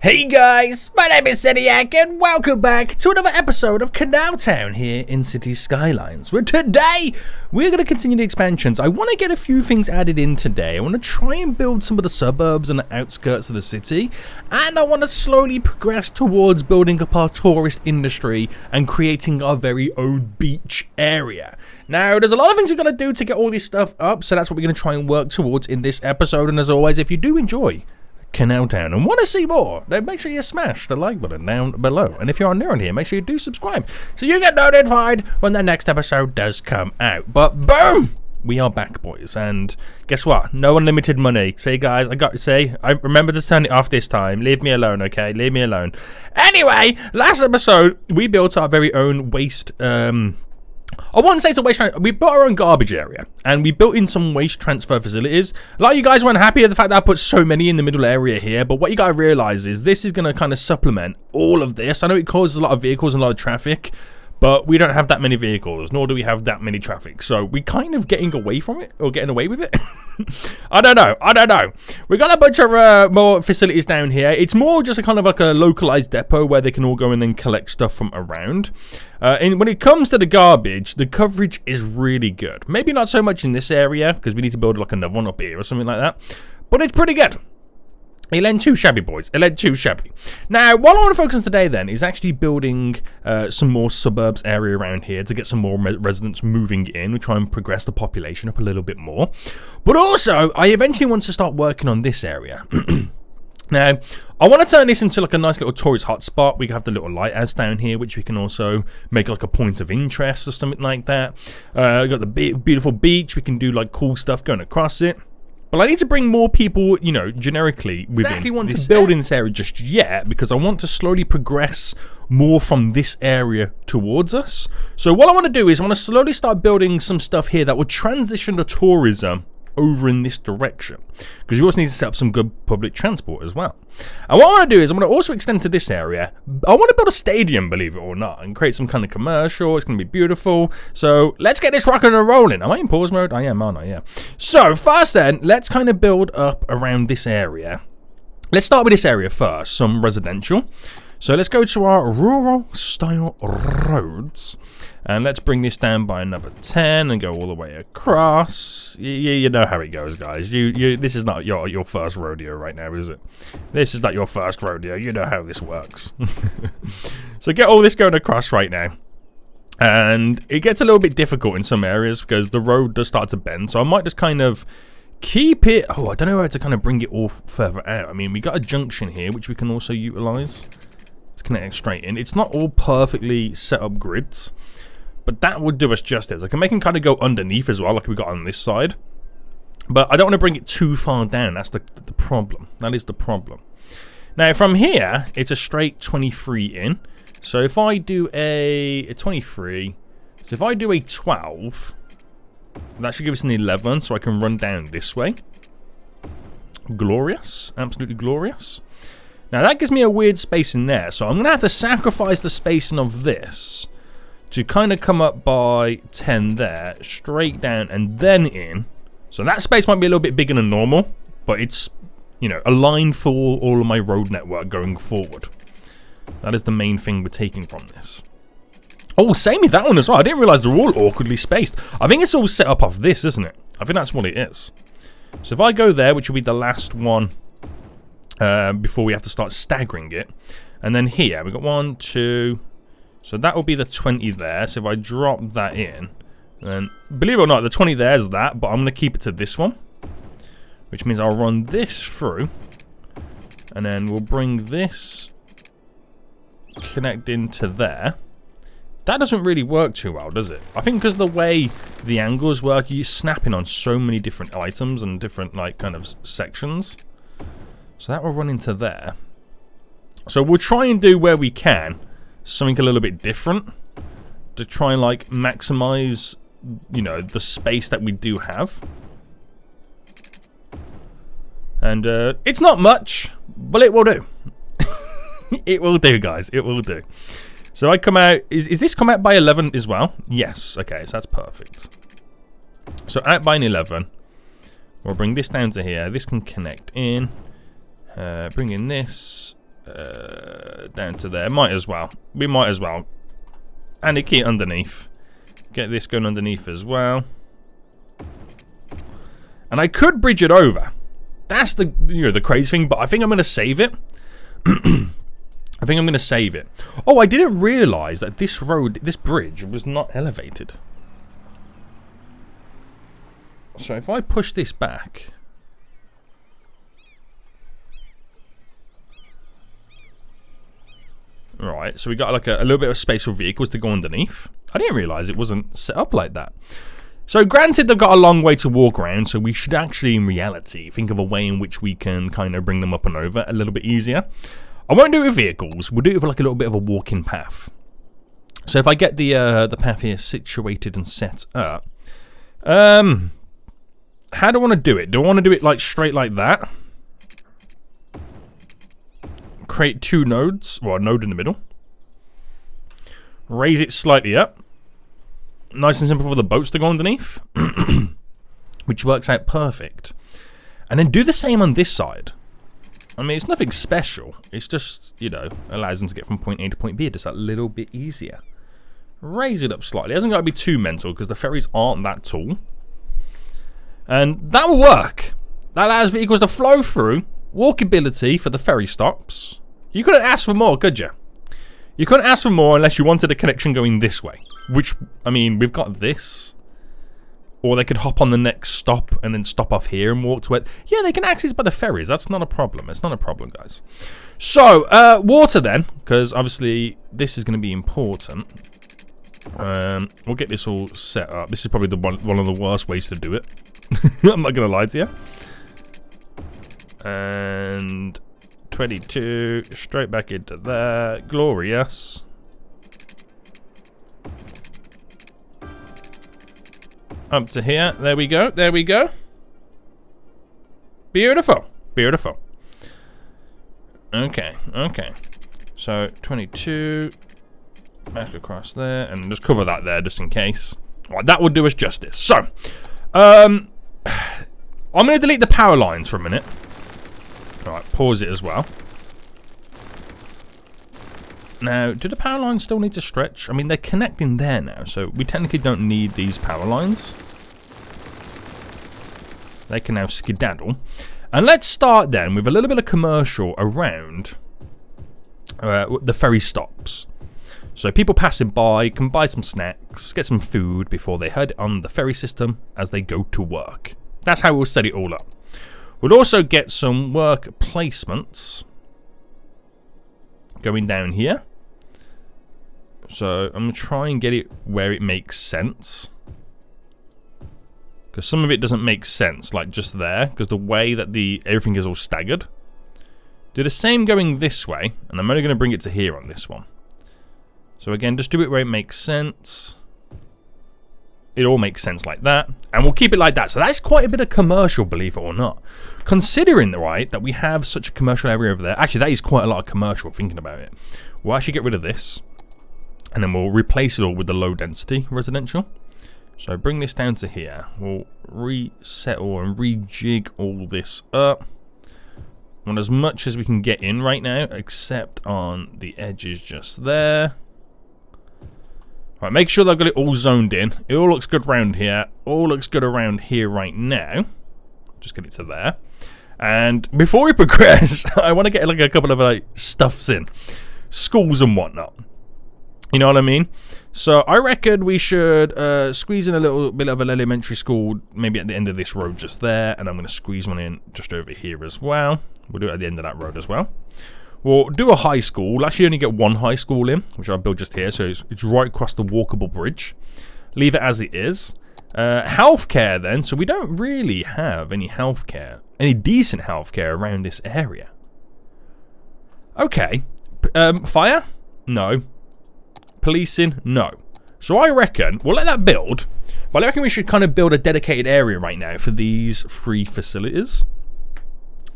Hey guys, my name is Zeniac and welcome back to another episode of CanalTown here in City Skylines, where today we're going to continue the expansions. I want to get a few things added in today. I want to try and build some of the suburbs and the outskirts of the city, and I want to slowly progress towards building up our tourist industry and creating our very own beach area. Now, there's a lot of things we're going to do to get all this stuff up, so that's what we're going to try and work towards in this episode. And as always, if you do enjoy CanalTown and want to see more, then make sure you smash the like button down below. And if you're new on here, make sure you do subscribe so you get notified when the next episode does come out. But boom! We are back, boys, and guess what? No unlimited money. See, guys, I remember to turn it off this time. Leave me alone, okay? Leave me alone. Anyway, last episode, we built our very own waste, I wouldn't say it's a waste transfer. We built our own garbage area, and we built in some waste transfer facilities. A lot of you guys weren't happy at the fact that I put so many in the middle area here, but what you gotta realize is this is gonna kind of supplement all of this. I know it causes a lot of vehicles and a lot of traffic, but we don't have that many vehicles, nor do we have that many traffic. So we're kind of getting away from it, or getting away with it. I don't know. We got a bunch of more facilities down here. It's more just a kind of like a localized depot where they can all go in and collect stuff from around. And when it comes to the garbage, the coverage is really good. Maybe not so much in this area, because we need to build like another one up here or something like that. But it's pretty good. It ain't too shabby, boys. It ain't too shabby. Now, what I want to focus on today, then, is actually building some more suburbs area around here to get some more residents moving in. We try and progress the population up a little bit more. But also, I eventually want to start working on this area. Now, I want to turn this into like a nice little tourist hotspot. We have the little lighthouse down here, which we can also make like a point of interest or something like that. We've got the beautiful beach. We can do like cool stuff going across it. But I need to bring more people, you know, generically within. Exactly want to build in this area just yet, because I want to slowly progress more from this area towards us. So what I want to do is I want to slowly start building some stuff here that will transition the tourism over in this direction, because you also need to set up some good public transport as well. And what I want to do is I'm going to also extend to this area. I want to build a stadium, believe it or not, and create some kind of commercial. It's going to be beautiful. So let's get this rocking and rolling. Am I in pause mode? I am, aren't I? Yeah. So first then, let's kind of build up around this area. Let's start with this area first, some residential. So let's go to our rural style roads. And let's bring this down by another 10 and go all the way across. You know how it goes, guys. This is not your first rodeo right now, is it? This is not your first rodeo. You know how this works. So get all this going across right now. And it gets a little bit difficult in some areas because the road does start to bend. So I might just kind of keep it. Oh, I don't know how to kind of bring it all further out. I mean, we got a junction here, which we can also utilize. Let's connect it straight in. It's not all perfectly set up grids, but that would do us justice. I can make them kind of go underneath as well, like we got on this side. But I don't want to bring it too far down. That's the problem. That is the problem. Now, from here, it's a straight 23 in. So if I do a 23, so if I do a 12, that should give us an 11, so I can run down this way. Glorious. Absolutely glorious. Now, that gives me a weird space in there, so I'm going to have to sacrifice the spacing of this to kind of come up by 10 there, straight down and then in. So that space might be a little bit bigger than normal, but it's, you know, aligned for all of my road network going forward. That is the main thing we're taking from this. Oh, same with that one as well. I didn't realize they're all awkwardly spaced. I think it's all set up off this, isn't it? I think that's what it is. So if I go there, which will be the last one before we have to start staggering it. And then here, we've got 1, 2... So that will be the 20 there. So if I drop that in, then believe it or not, the 20 there is that, but I'm going to keep it to this one, which means I'll run this through, and then we'll bring this connect into there. That doesn't really work too well, does it? I think because the way the angles work, you're snapping on so many different items and different like kind of sections. So that will run into there. So we'll try and do where we can something a little bit different to try and like maximize, you know, the space that we do have. And it's not much, but it will do. It will do, guys. It will do. So I come out. Is this come out by 11 as well? Yes. Okay, so that's perfect. So out by an 11. We'll bring this down to here. This can connect in. Bring in this. Down to there. Might as well. We might as well. And a key underneath. Get this going underneath as well. And I could bridge it over. That's the the crazy thing, but I think I'm going to save it. I think I'm going to save it. Oh, I didn't realise that this bridge was not elevated. So if I push this back... Right, so we got like a little bit of space for vehicles to go underneath. I didn't realise it wasn't set up like that. So granted, they've got a long way to walk around, so we should actually, in reality, think of a way in which we can kind of bring them up and over a little bit easier. I won't do it with vehicles. We'll do it with like a little bit of a walking path. So if I get the path here situated and set up, how do I want to do it? Do I want to do it like straight like that? Create two nodes, well, a node in the middle. Raise it slightly up. Nice and simple for the boats to go underneath. Which works out perfect. And then do the same on this side. I mean, it's nothing special. It's just, allows them to get from point A to point B just a little bit easier. Raise it up slightly. It hasn't got to be too mental because the ferries aren't that tall. And that will work. That allows vehicles to flow through. Walkability for the ferry stops. You couldn't ask for more, could you? You couldn't ask for more unless you wanted a connection going this way. Which, I mean, we've got this. Or they could hop on the next stop and then stop off here and walk to it. Yeah, they can access by the ferries. That's not a problem. It's not a problem, guys. So, water then. Because, obviously, this is going to be important. We'll get this all set up. This is probably one of the worst ways to do it. I'm not going to lie to you. And 22, straight back into there. Glorious. Up to here. There we go. There we go. Beautiful. Beautiful. Okay. Okay. So 22. Back across there. And just cover that there just in case. Right, that would do us justice. So. I'm going to delete the power lines for a minute. Alright, pause it as well. Now, do the power lines still need to stretch? I mean, they're connecting there now, so we technically don't need these power lines. They can now skedaddle. And let's start then with a little bit of commercial around the ferry stops. So people passing by can buy some snacks, get some food before they head on the ferry system as they go to work. That's how we'll set it all up. We'll also get some work placements going down here. So I'm going to try and get it where it makes sense. Because some of it doesn't make sense, like just there. Because the way that everything is all staggered. Do the same going this way. And I'm only going to bring it to here on this one. So again, just do it where it makes sense. It all makes sense like that. And we'll keep it like that. So that's quite a bit of commercial, believe it or not. Considering, right, that we have such a commercial area over there. Actually, that is quite a lot of commercial, thinking about it. We'll actually get rid of this. And then we'll replace it all with the low density residential. So bring this down to here. We'll resettle and rejig all this up. Want as much as we can get in right now, except on the edges just there. Right, make sure that I've got it all zoned in. It all looks good around here. All looks good around here right now. Just get it to there. And before we progress, I want to get like a couple of like stuffs in. Schools and whatnot. You know what I mean? So I reckon we should squeeze in a little bit of an elementary school, maybe at the end of this road just there. And I'm going to squeeze one in just over here as well. We'll do it at the end of that road as well. We'll do a high school. We'll actually only get one high school in, which I'll build just here. So it's right across the walkable bridge. Leave it as it is. Healthcare then. So we don't really have any healthcare, any decent healthcare around this area. Okay. Fire? No. Policing? No. So I reckon we'll let that build. But I reckon we should kind of build a dedicated area right now for these three facilities.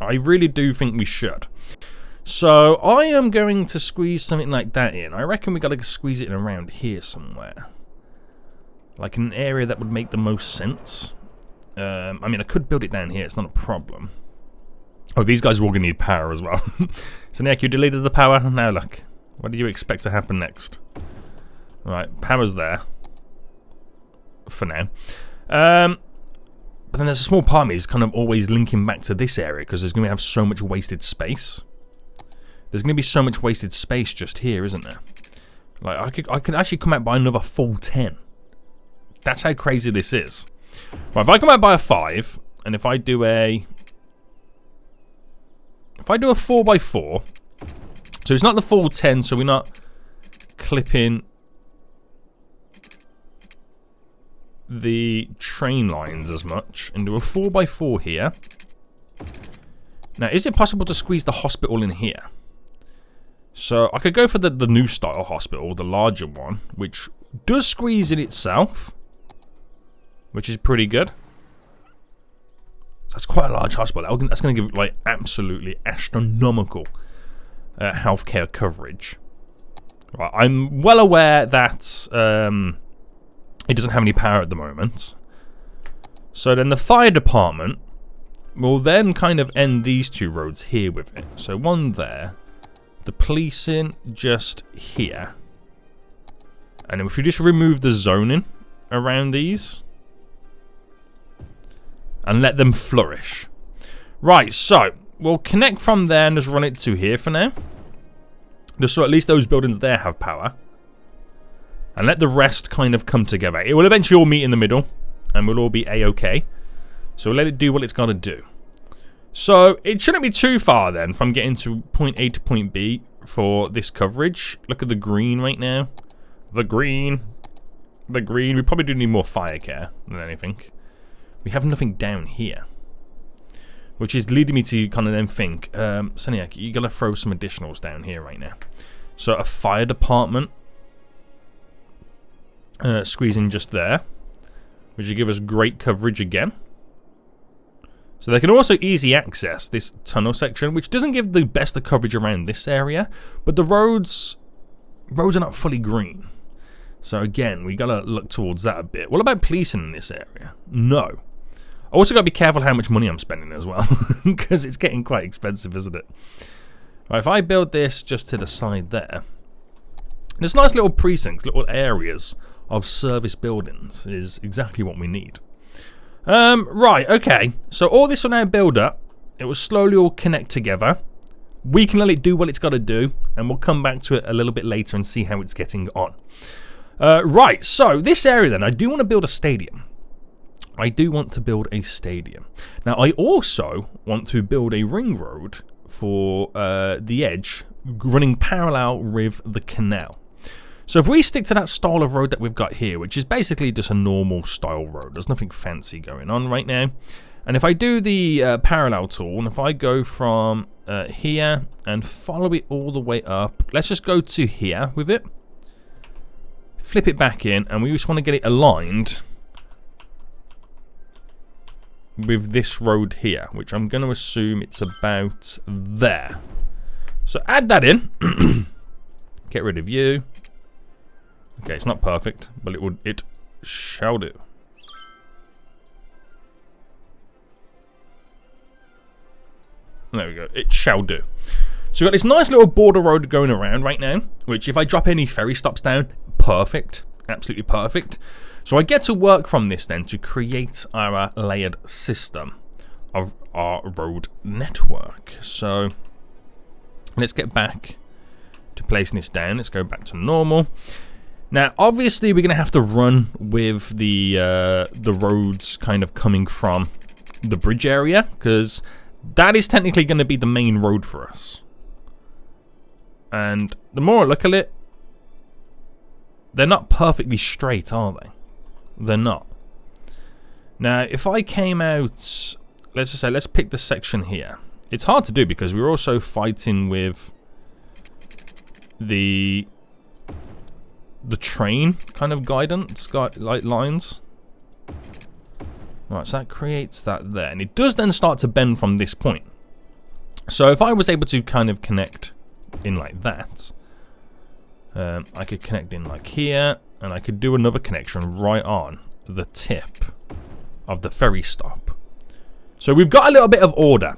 I really do think we should. So I am going to squeeze something like that in. I reckon we got to squeeze it in around here somewhere. Like in an area that would make the most sense. I mean, I could build it down here. It's not a problem. Oh, these guys are all going to need power as well. So, Nick, you deleted the power. Now, look. What do you expect to happen next? Right, power's there. For now. But then there's a small part of me is kind of always linking back to this area because there's going to have so much wasted space. There's going to be so much wasted space just here, isn't there? Like, I could actually come out by another full 10. That's how crazy this is. Right, if I come out by a 5, and if I do a 4x4, so it's not the full 10, so we're not clipping the train lines as much, and do a 4x4 here. Now, is it possible to squeeze the hospital in here? So I could go for the new style hospital, the larger one, which does squeeze in itself, which is pretty good. So that's quite a large hospital. That's going to give like absolutely astronomical healthcare coverage. Right, I'm well aware that it doesn't have any power at the moment. So then the fire department will then kind of end these two roads here with it. So one there. The policing just here. And if we just remove the zoning around these and let them flourish. Right, so we'll connect from there and just run it to here for now. Just so at least those buildings there have power. And let the rest kind of come together. It will eventually all meet in the middle and we'll all be A-OK. So we'll let it do what it's got to do. So, it shouldn't be too far then from getting to point A to point B for this coverage. Look at the green right now. The green. The green. We probably do need more fire care than anything. We have nothing down here. Which is leading me to kind of then think, Seniac, you got to throw some additionals down here right now. So, a fire department. Squeezing just there. Which will give us great coverage again. So they can also easy access this tunnel section, which doesn't give the best of coverage around this area, but the roads are not fully green. So again, we gotta look towards that a bit. What about policing in this area? No. I also gotta be careful how much money I'm spending as well, because it's getting quite expensive, isn't it? Right, if I build this just to the side there, there's nice little precincts, little areas of service buildings is exactly what we need. Right, okay. So all this will now build up. It will slowly all connect together. We can let it do what it's got to do, and we'll come back to it a little bit later and see how it's getting on. Right, so this area then, I do want to build a stadium. I do want to build a stadium. Now, I also want to build a ring road for the edge, running parallel with the canal. So if we stick to that style of road that we've got here, which is basically just a normal style road, there's nothing fancy going on right now. And if I do the parallel tool, and if I go from here and follow it all the way up, let's just go to here with it. Flip it back in, and we just want to get it aligned with this road here, which I'm going to assume it's about there. So add that in. Get rid of you. Okay, it's not perfect, but it shall do. There we go. It shall do. So we've got this nice little border road going around right now, which if I drop any ferry stops down, perfect. Absolutely perfect. So I get to work from this then to create our layered system of our road network. So let's get back to placing this down. Let's go back to normal. Now, obviously, we're going to have to run with the roads kind of coming from the bridge area, because that is technically going to be the main road for us. And the more I look at it, they're not perfectly straight, are they? They're not. Now, if I came out, let's just say, let's pick the section here. It's hard to do because we're also fighting with the train kind of guidance, like lines. Right, so that creates that there. And it does then start to bend from this point. So if I was able to kind of connect in like that, I could connect in like here, and I could do another connection right on the tip of the ferry stop. So we've got a little bit of order.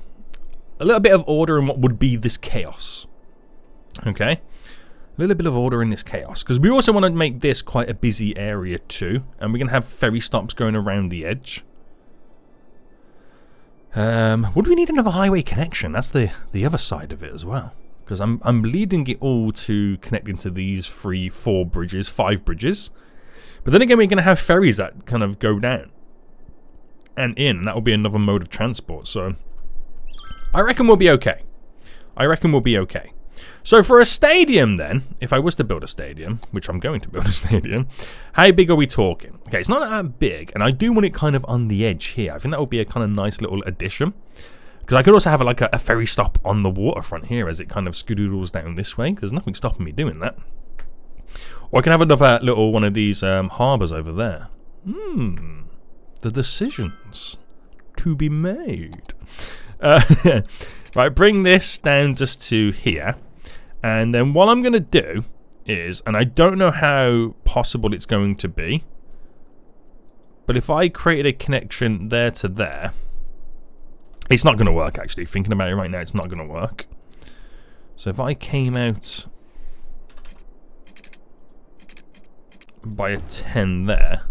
a little bit of order in what would be this chaos. Okay, a little bit of order in this chaos, because we also want to make this quite a busy area too, and we're gonna have ferry stops going around the edge. Would we need another highway connection? That's the other side of it as well, because I'm leading it all to connect into these 3, 4 bridges, 5 bridges. But then again, we're going to have ferries that kind of go down and in, and that will be another mode of transport. So I reckon we'll be okay. So for a stadium then, if I was to build a stadium, which I'm going to build a stadium, how big are we talking? Okay, it's not that big, and I do want it kind of on the edge here. I think that would be a kind of nice little addition. Because I could also have like a ferry stop on the waterfront here as it kind of skedoodles down this way. There's nothing stopping me doing that. Or I can have another little one of these harbours over there. The decisions to be made. Right, bring this down just to here. And then what I'm going to do is, and I don't know how possible it's going to be, but if I created a connection there to there, it's not going to work actually. Thinking about it right now, it's not going to work. So if I came out by a 10 there,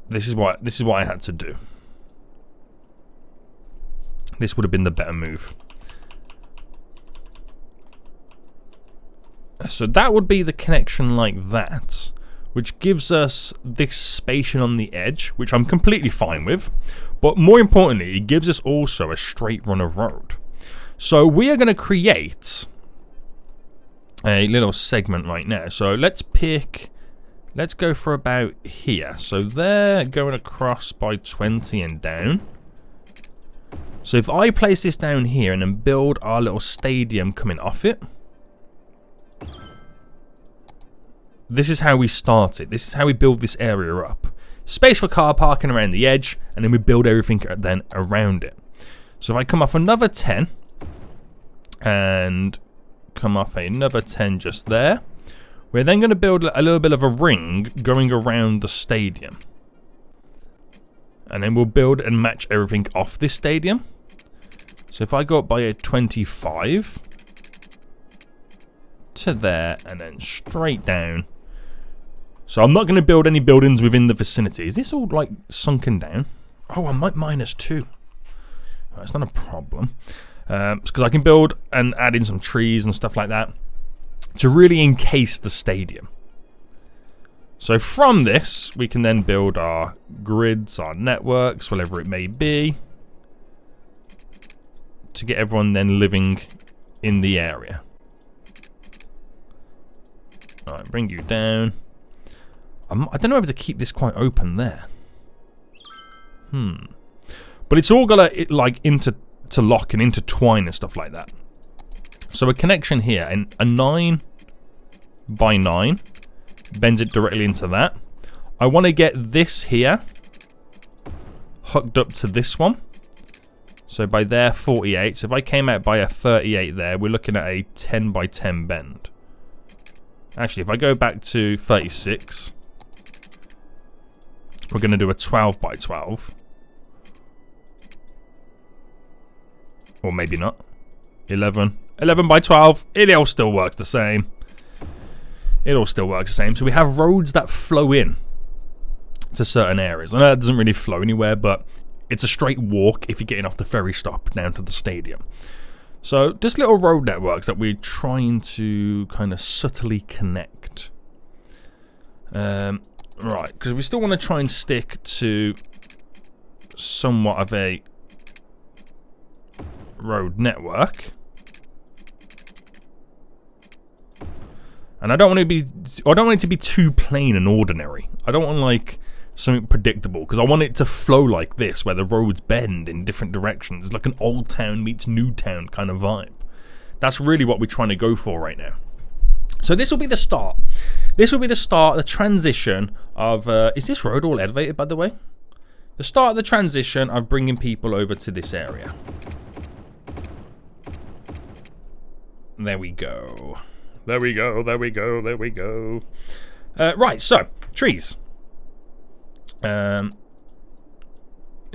this is what I had to do. This would have been the better move. So that would be the connection like that, which gives us this spacing on the edge, which I'm completely fine with. But more importantly, it gives us also a straight run of road. So we are going to create a little segment right now. So let's go for about here. So they're going across by 20 and down. So if I place this down here and then build our little stadium coming off it, this is how we start it. This is how we build this area up. Space for car parking around the edge, and then we build everything then around it. So if I come off another 10, and come off another 10 just there, we're then going to build a little bit of a ring going around the stadium. And then we'll build and match everything off this stadium. So if I go up by a 25 to there, and then straight down. So I'm not going to build any buildings within the vicinity. Is this all like sunken down? Oh, I might -2. That's not a problem. Because I can build and add in some trees and stuff like that to really encase the stadium. So from this, we can then build our grids, our networks, whatever it may be, to get everyone then living in the area. Alright, bring you down. I don't know whether to keep this quite open there. But it's all got to like interlock and intertwine and stuff like that. So a connection here, and a 9 by 9 bends it directly into that. I want to get this here hooked up to this one. So by there, 48. So if I came out by a 38 there, we're looking at a 10 by 10 bend. Actually, if I go back to 36, we're going to do a 12 by 12. Or maybe not. 11. 11 by 12. It all still works the same. It all still works the same. So we have roads that flow in to certain areas. I know it doesn't really flow anywhere, but it's a straight walk if you're getting off the ferry stop down to the stadium. So just little road networks that we're trying to kind of subtly connect. Right, because we still want to try and stick to somewhat of a road network. And I don't want it to be too plain and ordinary. I don't want like something predictable, because I want it to flow like this, where the roads bend in different directions, like an old town meets new town kind of vibe. That's really what we're trying to go for right now. So this will be the start. This will be the start, the transition of... is this road all elevated, by the way? The start of the transition of bringing people over to this area. There we go. There we go, there we go, there we go. Right, so, trees. Is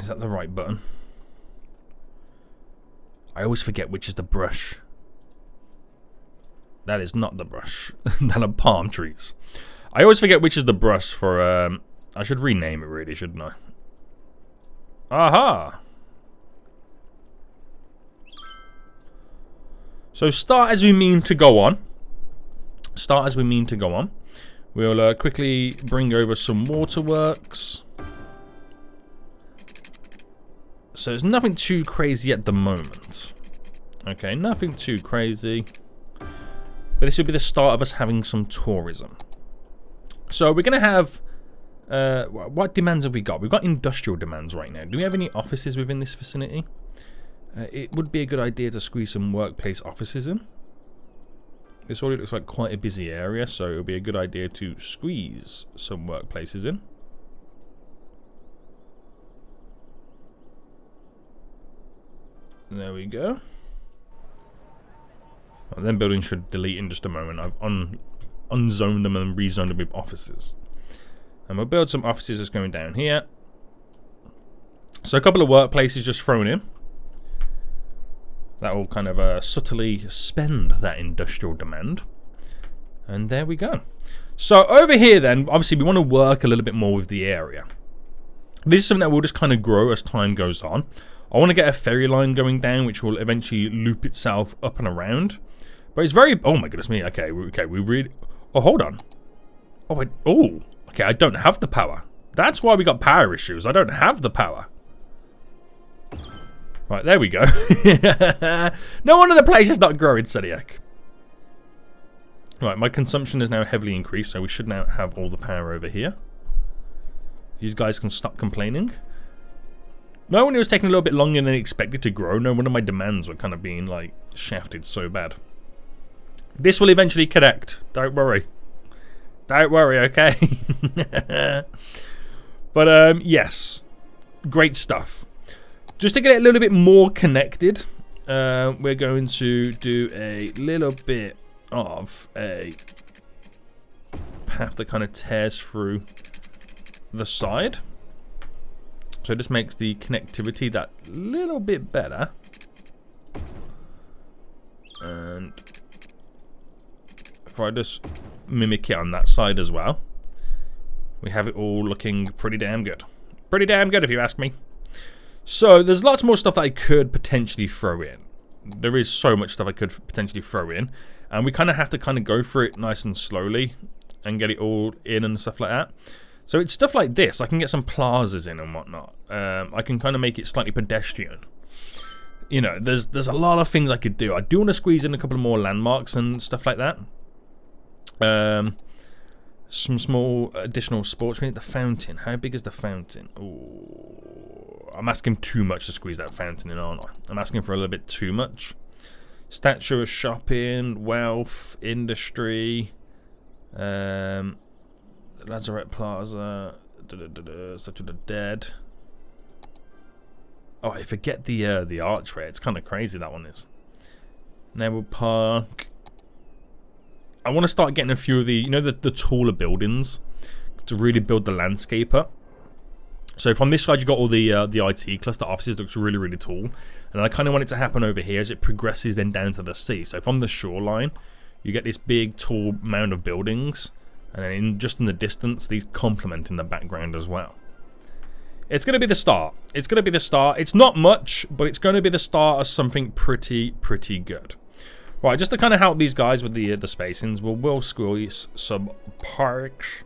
that the right button? I always forget which is the brush. That is not the brush. That are palm trees. I always forget which is the brush for, I should rename it really, shouldn't I? Aha! So start as we mean to go on. Start as we mean to go on. We'll quickly bring over some waterworks. So there's nothing too crazy at the moment. Okay, nothing too crazy. But this will be the start of us having some tourism. So we're going to have... what demands have we got? We've got industrial demands right now. Do we have any offices within this vicinity? It would be a good idea to squeeze some workplace offices in. This already looks like quite a busy area, so it would be a good idea to squeeze some workplaces in. There we go. Well, then buildings should delete in just a moment. I've unzoned them and rezoned them with offices. And we'll build some offices just going down here. So a couple of workplaces just thrown in. That will kind of subtly spend that industrial demand. And there we go. So over here then, obviously we want to work a little bit more with the area. This is something that will just kind of grow as time goes on. I want to get a ferry line going down, which will eventually loop itself up and around. But it's very... Oh my goodness me. Okay, we really... Oh, hold on. Oh, wait. Oh, okay, I don't have the power. That's why we got power issues. I don't have the power. Right, there we go. No wonder the place is not growing, Sediak. Right, my consumption is now heavily increased, so we should now have all the power over here. You guys can stop complaining. No wonder it was taking a little bit longer than expected to grow. No wonder my demands were kind of being, like, shafted so bad. This will eventually connect. Don't worry. Don't worry, okay? But, yes. Great stuff. Just to get it a little bit more connected, we're going to do a little bit of a path that kind of tears through the side. So this makes the connectivity that little bit better. And if I just mimic it on that side as well, we have it all looking pretty damn good. Pretty damn good if you ask me. So there's lots more stuff that I could potentially throw in. There is so much stuff I could potentially throw in. And we kind of have to kind of go through it nice and slowly and get it all in and stuff like that. So it's stuff like this. I can get some plazas in and whatnot. I can kind of make it slightly pedestrian. You know, there's a lot of things I could do. I do want to squeeze in a couple of more landmarks and stuff like that. Some small additional sports. The fountain. How big is the fountain? Ooh, I'm asking too much to squeeze that fountain in, aren't I? I'm asking for a little bit too much. Statue of shopping, wealth, industry, Lazarette Plaza, Statue of the Dead. Oh, I forget the archway. It's kind of crazy, that one is. Naval Park. I want to start getting a few of the, you know, the taller buildings to really build the landscape up. So from this side, you got all the IT cluster offices. Looks really, really tall. And I kind of want it to happen over here as it progresses then down to the sea. So from the shoreline, you get this big, tall mound of buildings. And then just in the distance, these complement in the background as well. It's going to be the start. It's going to be the start. It's not much, but it's going to be the start of something pretty good. Right, just to kind of help these guys with the spacings, we'll squeeze some parks.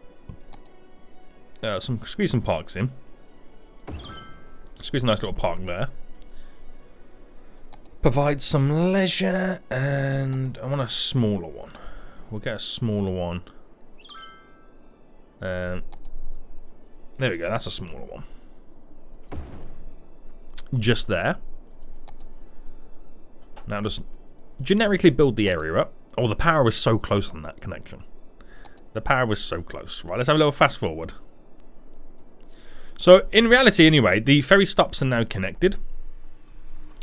Squeeze some parks in. Squeeze a nice little park there. Provide some leisure, and I want a smaller one. We'll get a smaller one. There we go, that's a smaller one. Just there. Now just generically build the area up. Oh, the power was so close on that connection. The power was so close. Right, let's have a little fast forward. So, in reality anyway, the ferry stops are now connected.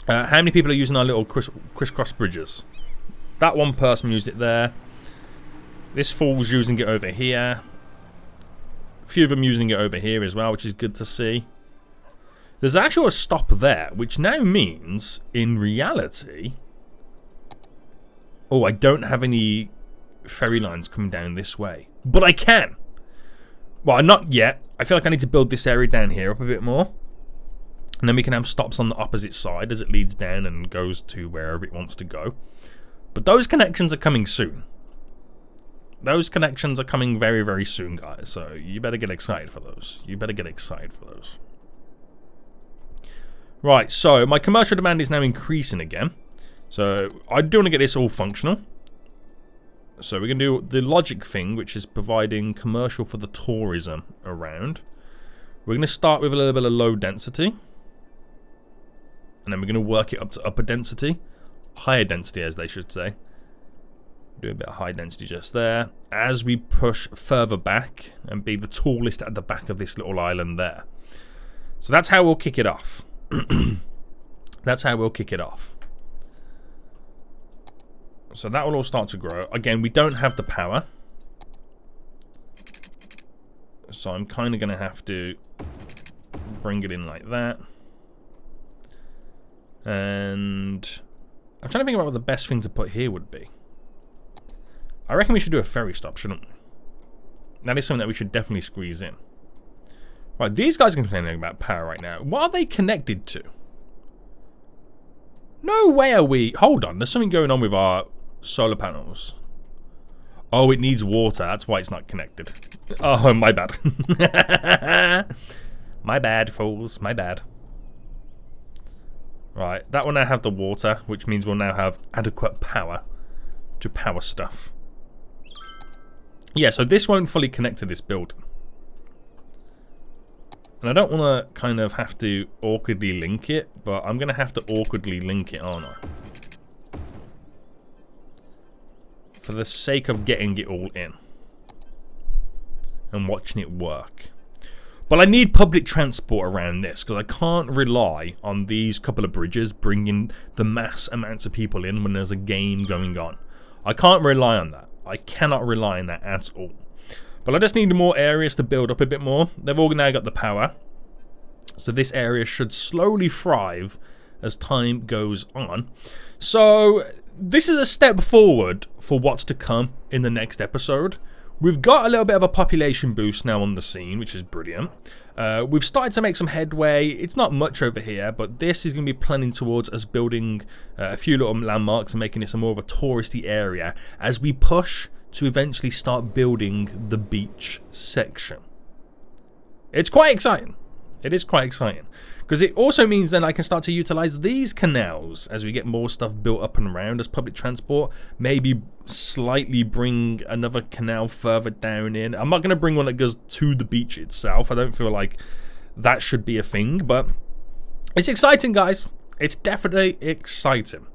How many people are using our little crisscross bridges? That one person used it there. This fool's using it over here. A few of them using it over here as well, which is good to see. There's actually a stop there, which now means, in reality... Oh, I don't have any ferry lines coming down this way. But I can! Well, not yet. I feel like I need to build this area down here up a bit more. And then we can have stops on the opposite side as it leads down and goes to wherever it wants to go. But those connections are coming soon. Those connections are coming very, very soon, guys. So you better get excited for those. You better get excited for those. Right, so my commercial demand is now increasing again. So I do want to get this all functional. So we're going to do the logic thing, which is providing commercial for the tourism around. We're going to start with a little bit of low density. And then we're going to work it up to upper density. Higher density, as they should say. Do a bit of high density just there. As we push further back and be the tallest at the back of this little island there. So that's how we'll kick it off. That's how we'll kick it off. So that will all start to grow. Again, we don't have the power. So I'm kind of going to have to bring it in like that. And I'm trying to think about what the best thing to put here would be. I reckon we should do a ferry stop, shouldn't we? That is something that we should definitely squeeze in. Right, these guys are complaining about power right now. What are they connected to? No way are we... Hold on, there's something going on with our solar panels. Oh, it needs water. That's why it's not connected. Oh, my bad. My bad, fools. My bad. Right, that will now have the water, which means we'll now have adequate power to power stuff. Yeah, so this won't fully connect to this building. And I don't want to kind of have to awkwardly link it, but I'm going to have to awkwardly link it, aren't I? For the sake of getting it all in. And watching it work. But I need public transport around this, because I can't rely on these couple of bridges bringing the mass amounts of people in when there's a game going on. I can't rely on that. I cannot rely on that at all. But I just need more areas to build up a bit more. They've all now got the power. So this area should slowly thrive as time goes on. So this is a step forward for what's to come in the next episode. We've got a little bit of a population boost now on the scene, which is brilliant. We've started to make some headway. It's not much over here, but this is going to be planning towards us building a few little landmarks and making this a more of a touristy area as we push to eventually start building the beach section. It's quite exciting. It is quite exciting. Because it also means then I can start to utilize these canals as we get more stuff built up and around as public transport. Maybe slightly bring another canal further down in. I'm not going to bring one that goes to the beach itself. I don't feel like that should be a thing. But it's exciting, guys. It's definitely exciting.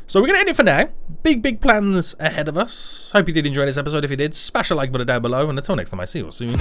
So we're going to end it for now. Big plans ahead of us. Hope you did enjoy this episode. If you did, smash a like button down below. And until next time I see you all soon.